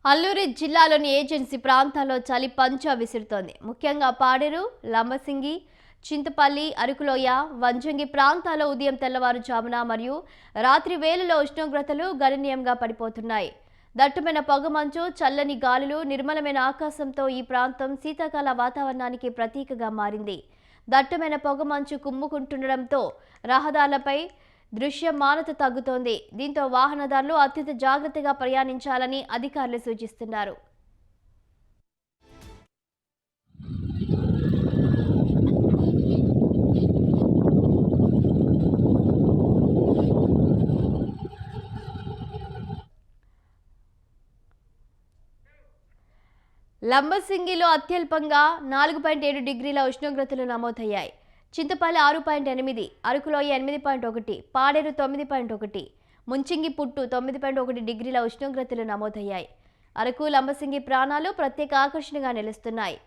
అల్లూరి జిల్లాలోని ఏజెన్సీ ప్రాంతాల్లో చలి పంచా విసురుతోంది. ముఖ్యంగా పాడేరు, లంబసింగి, చింతపల్లి, అరకులోయ, వంజంగి ప్రాంతాల్లో ఉదయం తెల్లవారుజామున మరియు రాత్రి వేళలో ఉష్ణోగ్రతలు గణనీయంగా పడిపోతున్నాయి. దట్టమైన పొగమంచు, చల్లని గాలులు, నిర్మలమైన ఆకాశంతో ఈ ప్రాంతం శీతాకాల వాతావరణానికి ప్రతీకగా మారింది. దట్టమైన పొగమంచు కుమ్ముకుంటుండటంతో రహదారులపై దృశ్యమానత తగ్గుతోంది. దీంతో వాహనదారులు అత్యంత జాగ్రత్తగా ప్రయాణించాలని అధికారులు సూచిస్తున్నారు. లంబసింగిలో అత్యల్పంగా 4.7 డిగ్రీల ఉష్ణోగ్రతలు నమోదయ్యాయి. చింతపల్లి 6.8, అరకులోయ 8.1, పాడేరు 9.1, ముంచింగి పుట్టు 9.1 డిగ్రీల ఉష్ణోగ్రతలు నమోదయ్యాయి. అరకు, లంబసింగి ప్రాణాలు ప్రత్యేక ఆకర్షణగా నిలుస్తున్నాయి.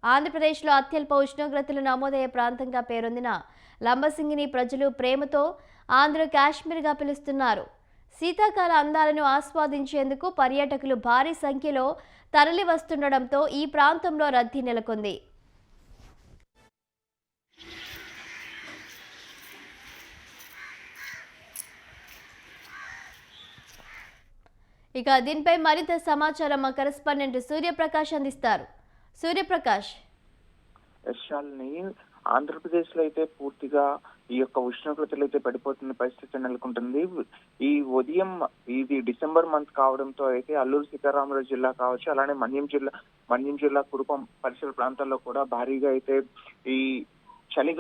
ఆంధ్రప్రదేశ్లో అత్యల్ప ఉష్ణోగ్రతలు నమోదయ్యే ప్రాంతంగా పేరొందిన లంబసింగిని ప్రజలు ప్రేమతో ఆంధ్ర కాశ్మీర్గా పిలుస్తున్నారు. శీతాకాల అందాలను ఆస్వాదించేందుకు పర్యాటకులు భారీ సంఖ్యలో తరలి వస్తుండటంతో ఈ ప్రాంతంలో రద్దీ నెలకొంది. ఇక దీనిపై మరింత సమాచారం మా కరెస్పాండెంట్ సూర్యప్రకాష్ అందిస్తారు. సూర్యప్రకాష్, ఆంధ్రప్రదేశ్ లో అయితే పూర్తిగా ఈ యొక్క ఉష్ణోగ్రతలు అయితే పడిపోతున్న పరిస్థితి నెలకొంటుంది. ఈ ఉదయం ఇది డిసెంబర్ మంత్ కావడంతో అయితే అల్లూరు సీతారామరాజు జిల్లా కావచ్చు, అలానే మన్యం జిల్లా కురుపం పరిసర ప్రాంతాల్లో కూడా భారీగా అయితే ఈ చలి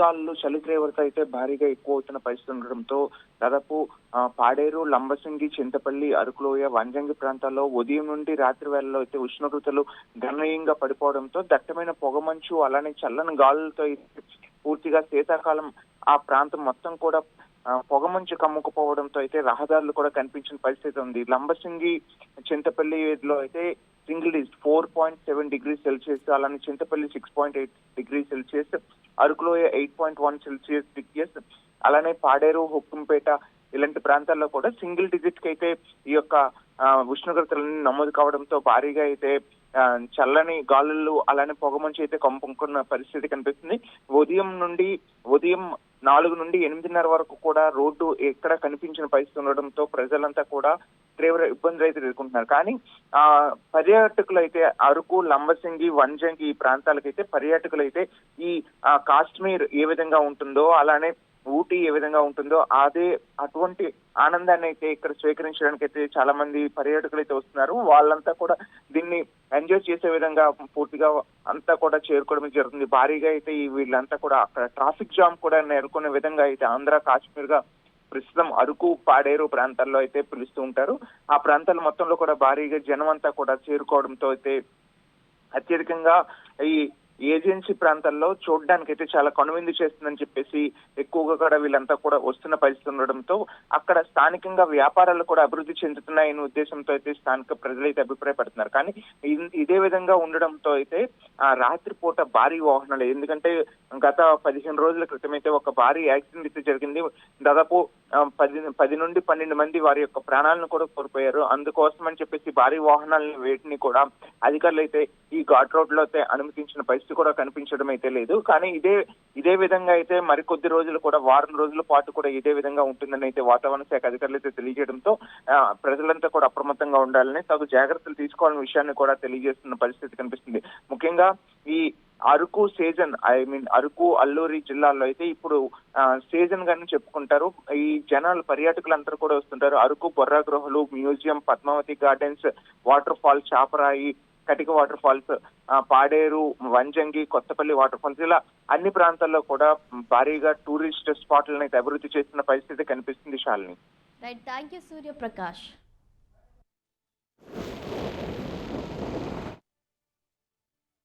తీవ్రత అయితే భారీగా ఎక్కువ అవుతున్న పరిస్థితి ఉండడంతో దాదాపు పాడేరు, లంబసింగి, చింతపల్లి, అరకులోయ, వంజంగి ప్రాంతాల్లో ఉదయం నుండి రాత్రి వేళల్లో అయితే ఉష్ణోగ్రతలు గణనీయంగా పడిపోవడంతో దట్టమైన పొగమంచు అలానే చల్లని గాలులతో పూర్తిగా శీతాకాలం ఆ ప్రాంతం మొత్తం కూడా పొగమంచు కమ్ముకుపోవడంతో అయితే రహదారులు కూడా కనిపించిన పరిస్థితి ఉంది. లంబసింగి, చింతపల్లిలో అయితే సింగిల్ డిజిట్ 4.7 డిగ్రీ సెల్సియస్, అలానే చింతపల్లి 6.8 డిగ్రీ సెల్సియస్, అరకులోయ 8.1 సెల్సియస్, అలానే పాడేరు, హుక్కుంపేట ఇలాంటి ప్రాంతాల్లో కూడా సింగిల్ డిజిట్ కి అయితే ఈ యొక్క ఉష్ణోగ్రతలన్నీ నమోదు కావడంతో భారీగా అయితే చల్లని గాలులు అలానే పొగమంచు అయితే కమ్ముకున్న పరిస్థితి కనిపిస్తుంది. ఉదయం 4 నుండి 8:30 వరకు కూడా రోడ్డు ఎక్కడ కనిపించిన పరిస్థితి ఉండడంతో ప్రజలంతా కూడా తీవ్ర ఇబ్బందులు అయితే ఎదుర్కొంటున్నారు. కానీ పర్యాటకులు అయితే అరకు, లంబసింగి, వంజంగి ఈ ప్రాంతాలకైతే పర్యాటకులు అయితే ఈ కాశ్మీర్ ఏ విధంగా ఉంటుందో అలానే ఊటీ ఏ విధంగా ఉంటుందో అటువంటి ఆనందాన్ని అయితే ఇక్కడ స్వీకరించడానికి అయితే చాలా మంది పర్యాటకులు అయితే వస్తున్నారు. వాళ్ళంతా కూడా దీన్ని ఎంజాయ్ చేసే విధంగా పూర్తిగా అంతా కూడా చేరుకోవడం జరుగుతుంది. భారీగా అయితే వీళ్ళంతా కూడా అక్కడ ట్రాఫిక్ జామ్ కూడా నెలకొనే విధంగా అయితే ఆంధ్ర కాశ్మీర్ గా ప్రస్తుతం అరకు, పాడేరు ప్రాంతాల్లో అయితే పిలుస్తూ ఉంటారు. ఆ ప్రాంతాల మొత్తంలో కూడా భారీగా జనం అంతా కూడా చేరుకోవడంతో అయితే అత్యధికంగా ఈ ఏజెన్సీ ప్రాంతాల్లో చూడడానికి అయితే చాలా కనువిందు చేస్తుందని చెప్పేసి ఎక్కువగా కూడా వీళ్ళంతా కూడా వస్తున్న పరిస్థితి ఉండడంతో అక్కడ స్థానికంగా వ్యాపారాలు కూడా అభివృద్ధి చెందుతున్నాయనే ఉద్దేశంతో అయితే స్థానిక ప్రజలైతే అభిప్రాయపడుతున్నారు. కానీ ఇదే విధంగా ఉండడంతో అయితే రాత్రిపూట భారీ వాహనాలు, ఎందుకంటే గత 15 రోజుల క్రితం అయితే ఒక భారీ యాక్సిడెంట్ అయితే జరిగింది. దాదాపు 10 నుండి 12 మంది వారి యొక్క ప్రాణాలను కూడా కోల్పోయారు. అందుకోసం అని చెప్పేసి భారీ వాహనాలను వేటిని కూడా అధికారులు అయితే ఈ ఘాట్ రోడ్ లో అయితే అనుమతించిన పరిస్థితి కూడా కనిపించడం అయితే లేదు. కానీ ఇదే విధంగా అయితే మరికొద్ది రోజులు కూడా, వారం రోజుల పాటు కూడా ఇదే విధంగా ఉంటుందని అయితే వాతావరణ శాఖ అధికారులు అయితే తెలియజేయడంతో ప్రజలంతా కూడా అప్రమత్తంగా ఉండాలని, తగు జాగ్రత్తలు తీసుకోవాలనే విషయాన్ని కూడా తెలియజేస్తున్న పరిస్థితి కనిపిస్తుంది. ముఖ్యంగా ఈ అరకు సీజన్, అరకు, అల్లూరి జిల్లాల్లో అయితే ఇప్పుడు సీజన్ గాని చెప్పుకుంటారు. ఈ జనాలు పర్యాటకులందరూ కూడా వస్తుంటారు. అరకు బొర్రా గృహలు, museum, Padmavati gardens, water fall, Chaparai, Katika water falls, Paderu, Vanjangi, Kothapalli water falls ఇలా అన్ని ప్రాంతాల్లో కూడా భారీగా టూరిస్ట్ స్పాట్లను అయితే అభివృద్ధి చేస్తున్న పరిస్థితి కనిపిస్తుంది. శాలిని. Right, thank you Suryaprakash.